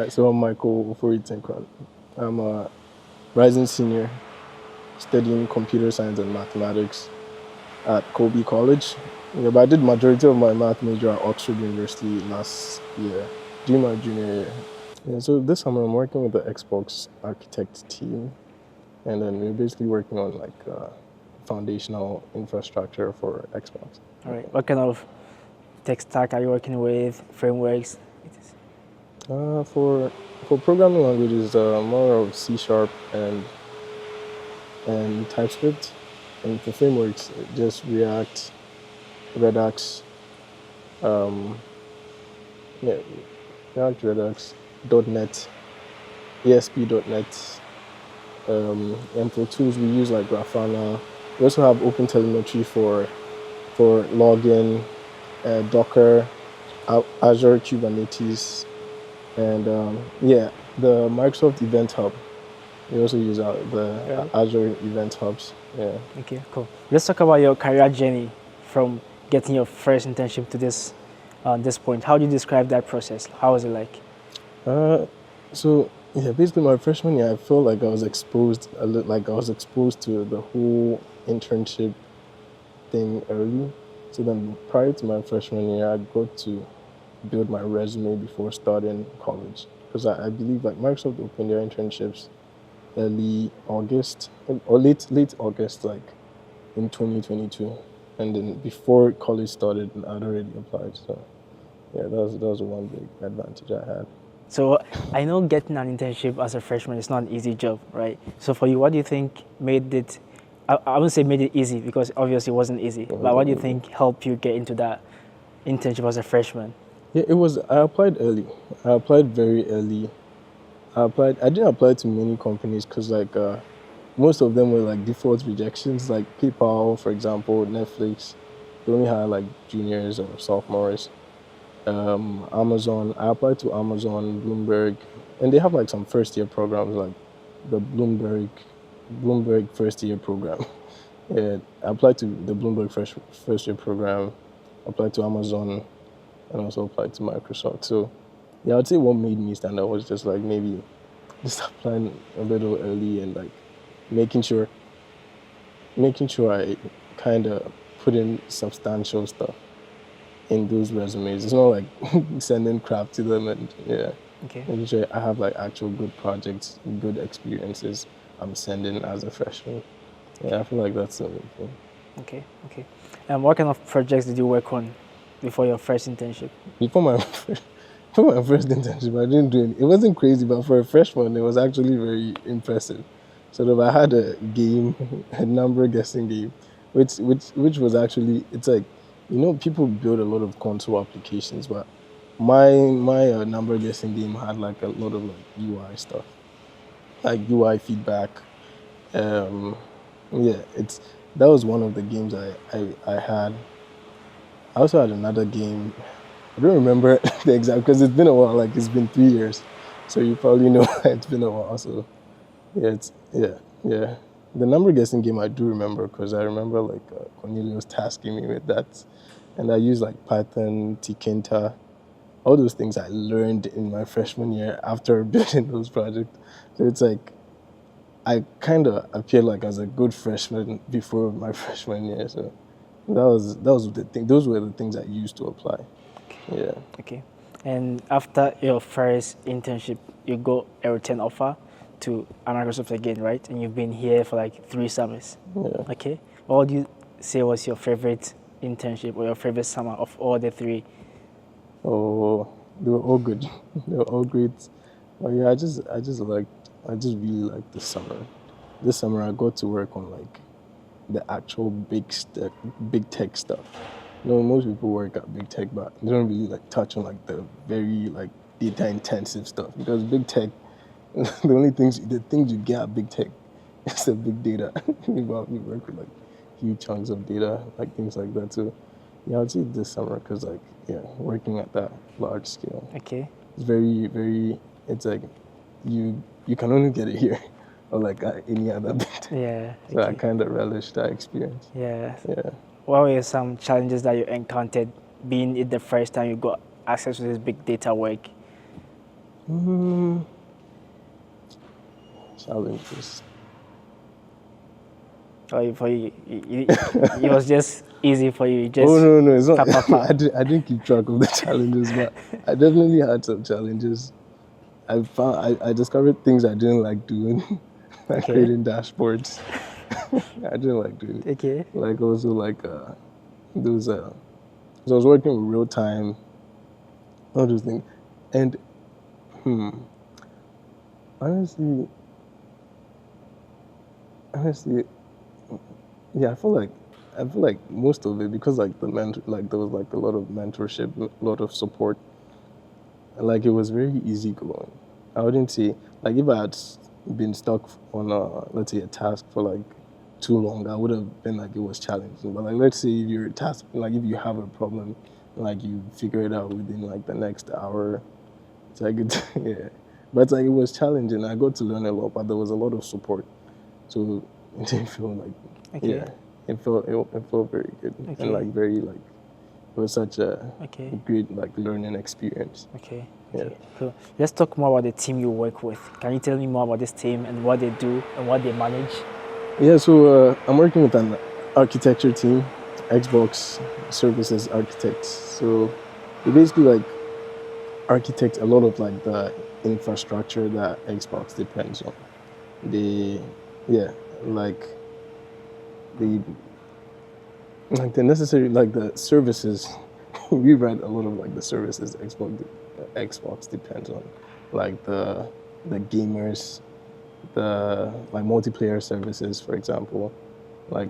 Right, so I'm Michael for Tenkorang. I'm a rising senior studying computer science and mathematics at Colby College. Yeah, but I did majority of my math major at Oxford University last year, during my junior year. Yeah, so this summer I'm working with the Xbox architect team, and then we're basically working on like foundational infrastructure for Xbox. All right. What kind of tech stack are you working with? Frameworks? For programming languages, more of C# and TypeScript, and for frameworks, just React, Redux, um, yeah, React, Redux, .NET, ASP.NET, and for tools we use like Grafana. We also have OpenTelemetry for login, Docker, Azure Kubernetes, and the Microsoft Event Hub. We also use the Azure Event Hubs. Yeah. Okay, cool. Let's talk about your career journey from getting your first internship to this point. How do you describe that process? How was it like? So yeah, basically my freshman year, I felt like I was exposed to the whole internship thing early. So then prior to my freshman year, I got to build my resume before starting college, because I believe like Microsoft opened their internships early August or late August, like in 2022, and then before college started, I'd already applied. So yeah, that was one big advantage I had. So I know getting an internship as a freshman is not an easy job, right? So for you, what do you think made it? I wouldn't say made it easy, because obviously it wasn't easy. But what do you think helped you get into that internship as a freshman? Yeah, it was. I applied early. I applied very early. I didn't apply to many companies because most of them were like default rejections. Like PayPal, for example, Netflix, they only had like juniors or sophomores. Amazon, I applied to Amazon, Bloomberg, and they have like some first year programs like the Bloomberg first year program. Yeah, I applied to the Bloomberg first year program, applied to Amazon, and also applied to Microsoft. So yeah, I'd say what made me stand out was just like maybe just applying a little early and like making sure I kind of put in substantial stuff in those resumes. It's not like sending crap to them, and yeah, Okay. making sure I have like actual good projects, good experiences I'm sending as a freshman. Yeah, I feel like that's the main thing. Okay. And what kind of projects did you work on before your first internship? Before my first internship, I didn't do it. It wasn't crazy, but for a freshman, it was actually very impressive. Sort of, I had a game, a number guessing game, which was actually, it's like, people build a lot of console applications, but my number guessing game had like a lot of like UI stuff, like UI feedback. Yeah, that was one of the games I had. I also had another game. I don't remember the exact, because it's been a while. Like it's been 3 years, so you probably know it's been a while. So yeah. The number guessing game I do remember, because I remember like Cornelius tasking me with that, and I used like Python, Tkinter, all those things I learned in my freshman year after building those projects. So it's like I kind of appeared like as a good freshman before my freshman year. So that was the thing. Those were the things I used to apply. Yeah. Okay. And after your first internship, you got a return offer to Microsoft again, right? And you've been here for like 3 summers. Yeah. Okay. What would you say was your favorite internship or your favorite summer of all the 3? Oh, they were all good. They were all great. But yeah, I just really liked this summer. This summer I got to work on like the actual big tech stuff. Most people work at big tech, but they don't really like touch on like the very like data intensive stuff, because big tech, the things you get at big tech is the big data. You work with like huge chunks of data, like things like that. So yeah, I'd say this summer, because like working at that large scale. Okay. It's very, very. It's like you can only get it here, or like at any other big tech. Yeah. So I kind of relished that experience. Yeah. Yeah. What were some challenges that you encountered being it the first time you got access to this big data work? Challenges. Or for you, it was just easy for you. Just Oh no, it's not. pa, pa, pa. I didn't keep track of the challenges, but I definitely had some challenges. I discovered things I didn't like doing, like Okay. creating dashboards. I didn't like doing it. Okay. Like also like those so I was working with real time, all those things, and honestly, honestly, yeah, I feel like most of it because like like there was like a lot of mentorship, a lot of support. Like it was very easy going. I wouldn't say like if I had been stuck on let's say a task for like too long, I would have been like it was challenging. But like let's say if you're a task like if you have a problem, like you figure it out within like the next hour, it's like it, yeah. But it's like it was challenging. I got to learn a lot, but there was a lot of support. So it didn't feel like Okay. yeah. It felt very good Okay. and like very like it was such a Okay. great like learning experience. Okay. Yeah. Okay. Cool. Let's talk more about the team you work with. Can you tell me more about this team and what they do and what they manage? Yeah, so I'm working with an architecture team, Xbox services architects. So we basically like architect a lot of like the infrastructure that Xbox depends on. They, yeah, like the the necessary like the services. We write a lot of like the services Xbox depends on, like the gamers, the like multiplayer services, for example, like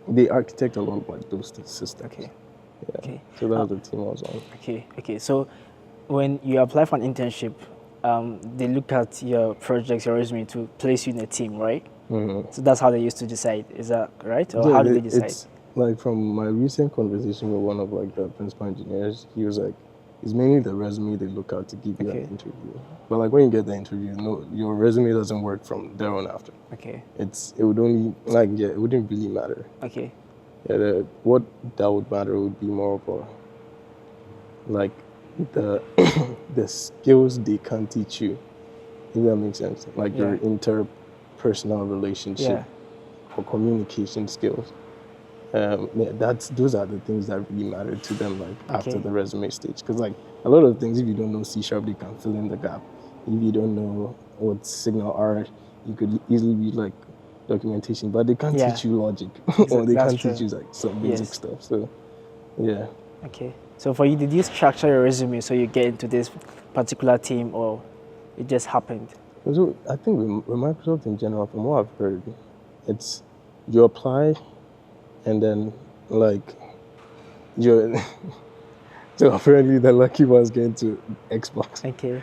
they architect a lot of like those systems. Okay. Yeah. Okay. So that was the team I was on. Okay. Okay. So when you apply for an internship, they look at your projects, your resume to place you in a team, right? Mm-hmm. So that's how they used to decide. Is that right? Or Yeah, how do they decide? it's like from my recent conversation with one of like the principal engineers, he was like, it's mainly the resume they look at to give you Okay. an interview. But like when you get the interview, no, your resume doesn't work from there on after. Okay. It would only like yeah, it wouldn't really matter. Okay. Yeah, what that would matter would be more of a like the the skills they can teach you. If that makes sense. Like your Yeah. interpersonal relationship Yeah. or communication skills. Yeah, those are the things that really matter to them. Like after Okay. the resume stage, because like a lot of things, if you don't know C sharp, they can fill in the gap. If you don't know what signal are, you could easily read like documentation, but they can't Yeah. teach you logic or they That's can't teach true. you like some basic Yes. stuff. So yeah. Okay. So for you, did you structure your resume so you get into this particular team, or it just happened? So I think with Microsoft in general, from what I've heard, it's you apply and then like you're so apparently the lucky ones get into Xbox. Okay.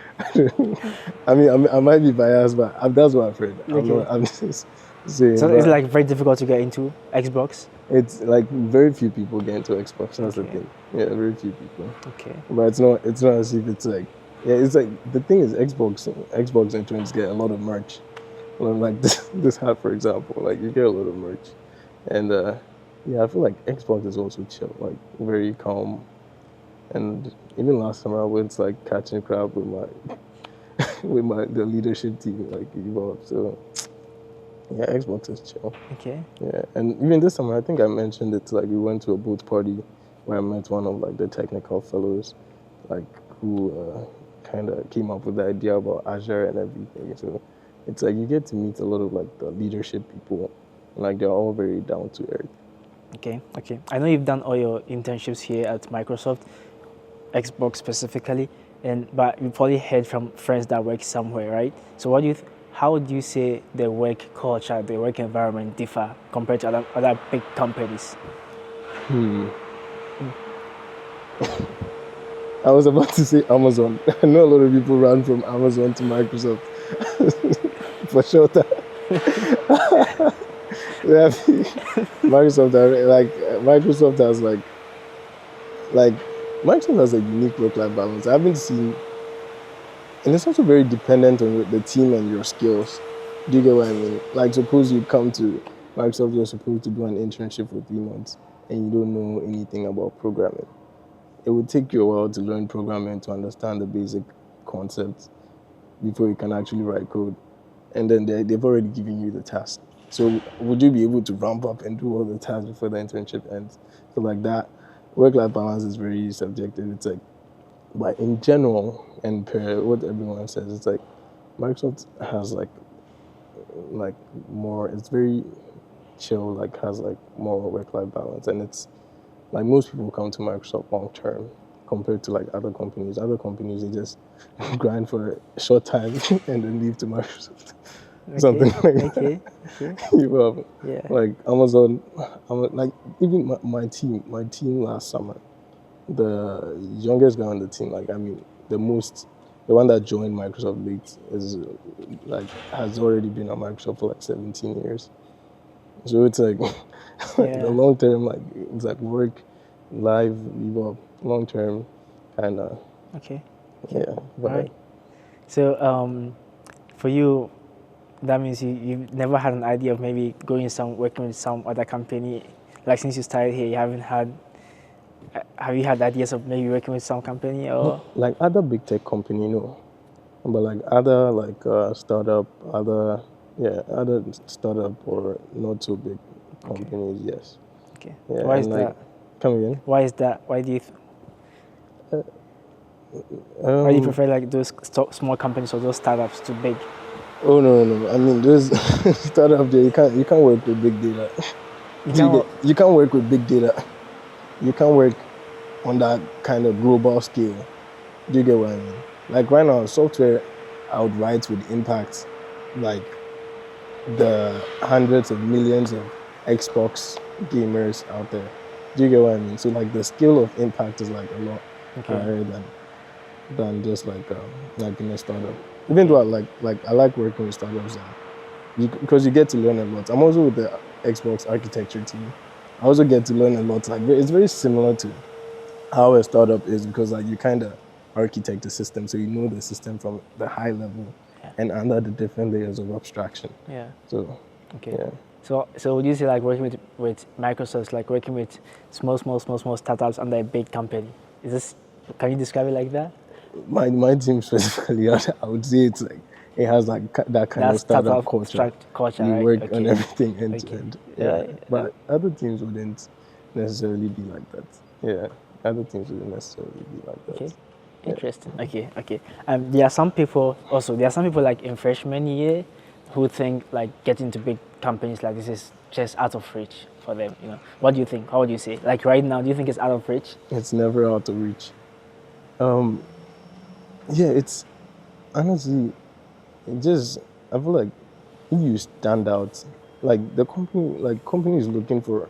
I mean, I might be biased, but that's what I've heard. Okay. I'm just saying. So but it's like very difficult to get into Xbox. it's like very few people get into Xbox. That's the Okay. thing. Yeah, very few people. Okay. But it's not. It's not as if it's like. Yeah, it's like the thing is Xbox interns get a lot of merch. Like this hat, for example. Like you get a lot of merch, and yeah, I feel like Xbox is also chill, like very calm. And even last summer, I went like catching crab with my the leadership team like evolved. So yeah, Xbox is chill. Okay. Yeah, and even this summer, I think I mentioned it. Like we went to a booth party where I met one of like the technical fellows, like who kind of came up with the idea about Azure and everything. So it's like you get to meet a lot of like the leadership people, and like they're all very down to earth. Okay. Okay. I know you've done all your internships here at Microsoft, Xbox specifically, but you probably heard from friends that work somewhere, right? So how would you say the work culture, the work environment differ compared to other big companies? I was about to say Amazon. I know a lot of people ran from Amazon to Microsoft for sure. Yeah, Microsoft has like Microsoft has a unique work-life balance. I haven't seen, and it's also very dependent on the team and your skills. Do you get what I mean? Like, suppose you come to Microsoft, you're supposed to do an internship for 3 months, and you don't know anything about programming. It would take you a while to learn programming to understand the basic concepts before you can actually write code. and then they've already given you the task. So would you be able to ramp up and do all the tasks before the internship ends? So like that, work-life balance is very subjective. It's like, but in general, and per what everyone says, it's like Microsoft has like more. It's very chill. Like has like more work-life balance, and it's like most people come to Microsoft long term compared to like other companies. Other companies they just grind for a short time and then leave to Microsoft. Something like Okay. Yeah. like Amazon, like even my team last summer, the youngest guy on the team, like I mean, the one that joined Microsoft late is like has already been at Microsoft for like 17 years. So it's like Yeah. the long term, like it's like work, live, long term, kind of. Okay. Yeah. But Alright. So for you, that means you've never had an idea of maybe working with some other company. Like since you started here, you haven't had. Have you had ideas of maybe working with some company or? like other big tech company, no. But like other startup, other startup or not so big companies, yes. Okay. Yeah, Why and is like that? come again. Why is that? Why do you? Why do you Um. prefer like those small companies or those startups to big? Oh no. I mean, there's startup there. You can't work with big data. You can. You can't work with big data. You can't work on that kind of global scale. Do you get what I mean? Like right now, software I would write with impact, like the hundreds of millions of Xbox gamers out there. Do you get what I mean? So like the scale of impact is like a lot higher than just like in a startup. Even though I like working with startups because you get to learn a lot. I'm also with the Xbox architecture team. I also get to learn a lot. Like it's very similar to how a startup is because like you kind of architect the system, so you know the system from the high level and under the different layers of abstraction. Yeah. So Okay. yeah. So would you say like working with Microsoft, like working with small startups under a big company? Is this? Can you describe it like that? My team specifically, I would say it's like it has like that kind of startup culture. Culture, We right? work on Okay. everything end to Okay. end. Yeah. Yeah, but other teams wouldn't necessarily be like that. Yeah, other teams wouldn't necessarily be like that. Okay. Interesting. Okay. There are some people also. There are some people like in freshman year who think like getting to big companies like this is just out of reach for them. You know. What do you think? How would you say? Like right now, do you think it's out of reach? It's never out of reach. Um, yeah, it's honestly it just I feel like if you stand out, like the company is looking for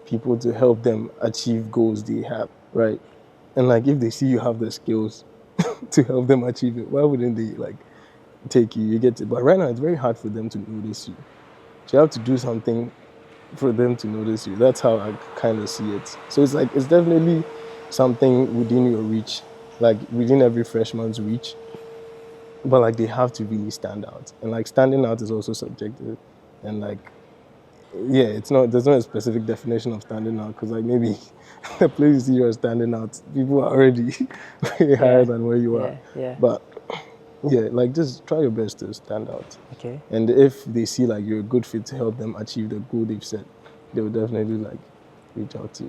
people to help them achieve goals they have, right? And like if they see you have the skills to help them achieve it, why wouldn't they like take you? You get it. But right now it's very hard for them to notice you. So you have to do something for them to notice you. That's how I kind of see it. So it's like it's definitely something within your reach, like within every freshman's reach. But like they have to really stand out. And like standing out is also subjective. And like yeah, there's not a specific definition of standing out because like maybe the place you're standing out, people are already way higher than where you are. Yeah. But yeah, like just try your best to stand out. Okay. And if they see like you're a good fit to help them achieve the goal they've set, they will definitely like reach out to you.